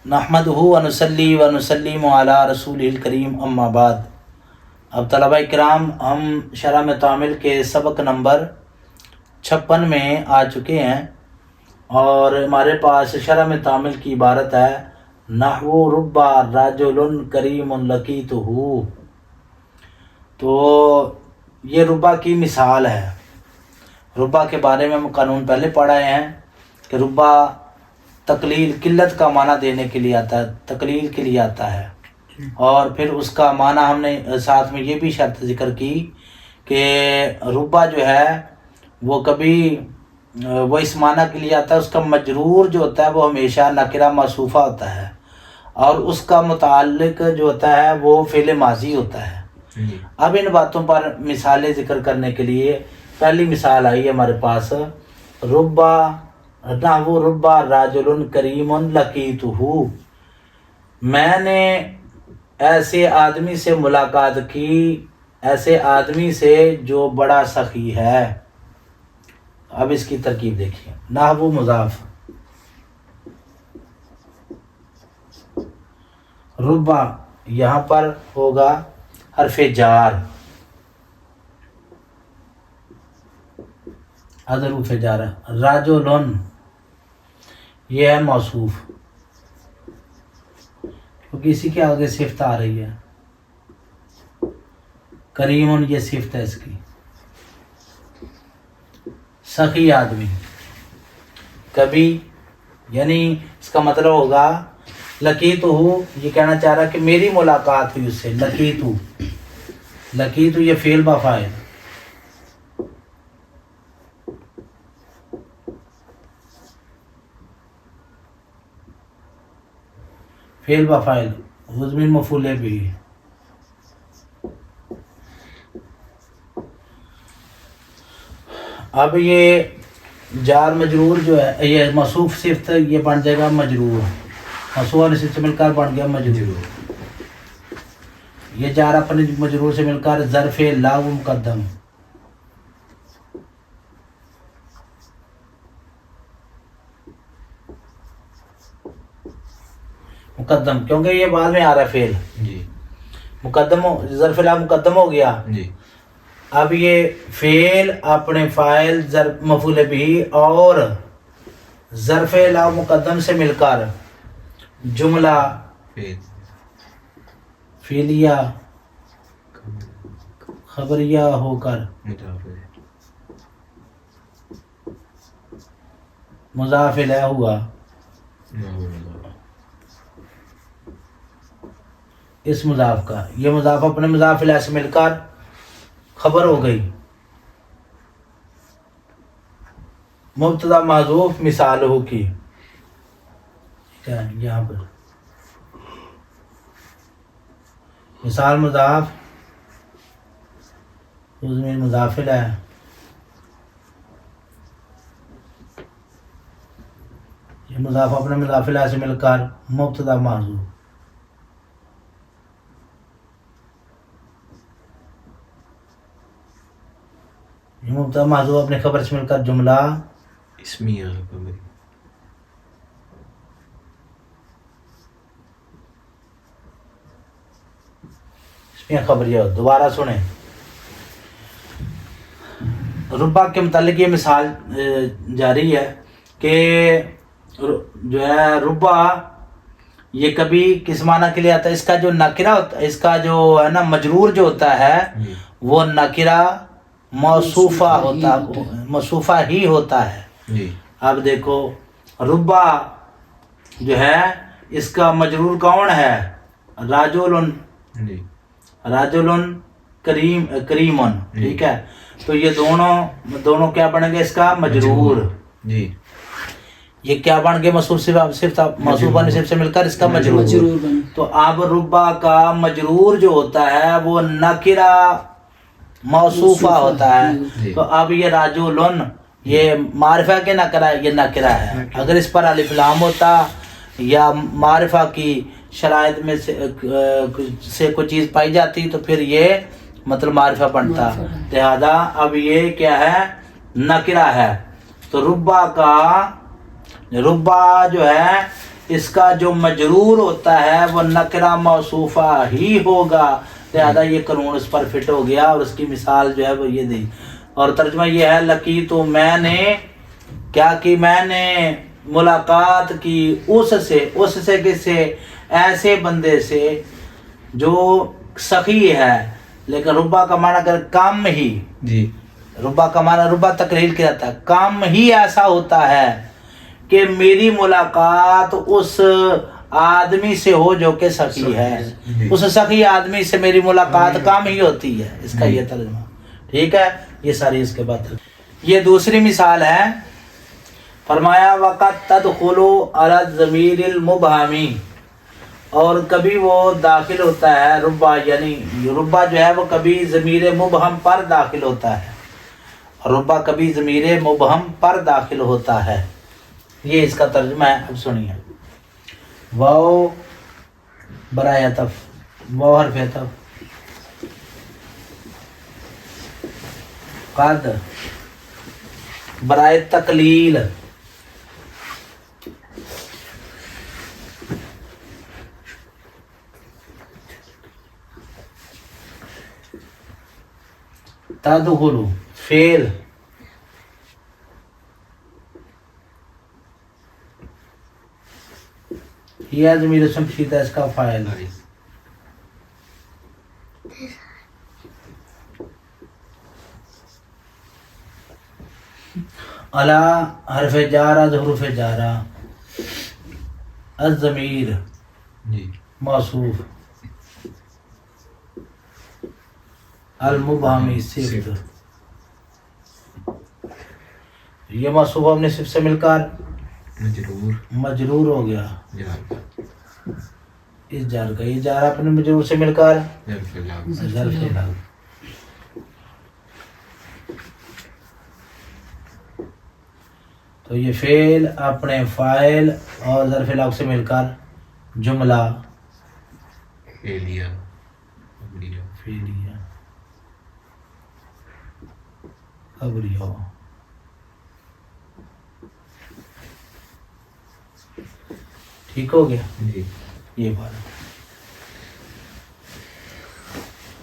نحمدہ ونصلی ونسلم علی رسولہ الکریم اما بعد۔ اب طلبہ کرام ہم شرح میں تعامل کے سبق نمبر 56 میں آ چکے ہیں اور ہمارے پاس شرح میں تعامل کی عبارت ہے نحو ربا رجل کریم لقیتہ۔ تو یہ ربا کی مثال ہے۔ ربا کے بارے میں ہم قانون پہلے پڑھائے ہیں کہ ربا تقلیل قلت کا معنی دینے کے لیے آتا ہے، تقلیل کے لیے آتا ہے، اور پھر اس کا معنی ہم نے ساتھ میں یہ بھی شرط ذکر کی کہ ربا جو ہے وہ کبھی وہ اس معنی کے لیے آتا ہے، اس کا مجرور جو ہوتا ہے وہ ہمیشہ نکرہ موصوفہ ہوتا ہے، اور اس کا متعلق جو ہوتا ہے وہ فعل ماضی ہوتا ہے۔ اب ان باتوں پر مثالیں ذکر کرنے کے لیے پہلی مثال آئی ہے ہمارے پاس، ربا نحو ربا رجل کریم لقیتہ، میں نے ایسے آدمی سے ملاقات کی، ایسے آدمی سے جو بڑا سخی ہے۔ اب اس کی ترکیب دیکھیے، نحو مضاف، ربا یہاں پر ہوگا حرف جار، حرف جار، رجل یہ ہے موصوف کیونکہ اسی کے آگے صفت آ رہی ہے، کریم یہ صفت ہے اس کی، سخی آدمی، کبھی یعنی اس کا مطلب ہوگا لقیتہ، یہ کہنا چاہ رہا کہ میری ملاقات ہوئی اس سے، لقیتہ یہ فعل با فاعل، فعل با فاعل ضمیر مفعول بھی۔ اب یہ جار مجرور جو ہے، یہ موصوف صفت یہ بن جائے گا مجرور، موصوف والی صفت سے مل کر بن گیا مجرور، یہ جار اپنے مجرور سے مل کر ظرف لا و مقدم، مقدم کیونکہ یہ بعد میں آ رہا ہے فعل، جی مقدم ظرف لا مقدم ہو گیا۔ جی اب یہ فعل اپنے فاعل ظرف مفعول بھی اور ظرف لا مقدم سے مل کر جملہ فعلیہ خبریہ ہو کر مضاف الیہ ہوا، اس مضاف کا یہ مضاف اپنے مضاف الیہ سے مل کر خبر ہو گئی، مبتدا محذوف مثال ہو کی، ٹھیک ہے، یہاں پر مثال مضاف ضمیر مضاف الیہ، یہ مضاف اپنے مضاف الیہ سے مل کر مبتدا محذوف، یہ مبتدا محذوف اپنے خبر سے مل کر جملہ اسمیہ خبریہ۔ دوبارہ سنیں، ربا کے متعلق یہ مثال جاری ہے کہ جو ہے ربا یہ کبھی کس معنی کے لیے آتا ہے، اس کا جو نکرہ ہوتا ہے، اس کا جو ہے نا مجرور جو ہوتا ہے وہ نکرہ موصوفہ ہوتا، موصوفہ ہی ہوتا ہے۔ اب دیکھو ربا جو ہے اس کا مجرور کون ہے، رجل، رجل کریم، ٹھیک ہے، تو یہ دونوں کیا بنیں گے، اس کا مجرور، جی یہ کیا بن گئے، موصوف صفت موصوف والی صفت سے مل کر اس کا مجرور۔ تو اب ربا کا مجرور جو ہوتا ہے وہ نکرہ موصوفہ ہوتا ہے، تو اب یہ رجل یہ معرفہ کے نکرہ ہے، یہ نکرہ ہے، اگر اس پر الف لام ہوتا یا معرفہ کی شرائط میں سے کوئی چیز پائی جاتی تو پھر یہ مطلب معرفہ بنتا، لہذا اب یہ کیا ہے، نکرہ ہے۔ تو ربا جو ہے اس کا جو مجرور ہوتا ہے وہ نکرہ موصوفہ ہی ہوگا، لہذا یہ قانون اس پر فٹ ہو گیا، اور اس کی مثال جو ہے وہ یہ دی۔ اور ترجمہ یہ ہے لکی تو میں نے کیا کی، میں نے ملاقات کی اس سے کس سے، ایسے بندے سے جو سخی ہے، لیکن ربا کا معنی اگر کم ہی، جی ربا کا معنی ربا تقلیل کیا جاتا ہے، کم ہی ایسا ہوتا ہے کہ میری ملاقات اس آدمی سے ہو جو کہ سخی ہے، اس سخی آدمی سے میری ملاقات کم ہی ہوتی ہے، اس کا یہ ترجمہ، ٹھیک ہے۔ یہ ساری اس کے بعد یہ دوسری مثال ہے، فرمایا وقت تدخلو علی الضمیر المبہمی، اور کبھی وہ داخل ہوتا ہے ربا، یعنی ربا جو ہے وہ کبھی ضمیر مبہم پر داخل ہوتا ہے، ربا کبھی ضمیر مبہم پر داخل ہوتا ہے، یہ اس کا ترجمہ ہے۔ اب سنیے، واو برائے عطف، واو حرف عطف، قد برائے تقلیل، تدخلو فعل، یہ ضمیر اسم پشیدہ اس کا فاعل، علا حرف جارہ حروف جارہ، الضمیر جی موصوف، المبہمی صفت، یہ موصوف اپنے صفت سے مل کر مجرور مجرور ہو گیا، جار اس جار کا، یہ جار اپنے مجرور سے مل کر ظرف لام ظرف لام، تو یہ فعل اپنے فاعل اور ظرف لام سے مل کر جملہ فعلیہ خبریہ فعلیہ خبریہ، ٹھیک ہو گیا جی یہ بات۔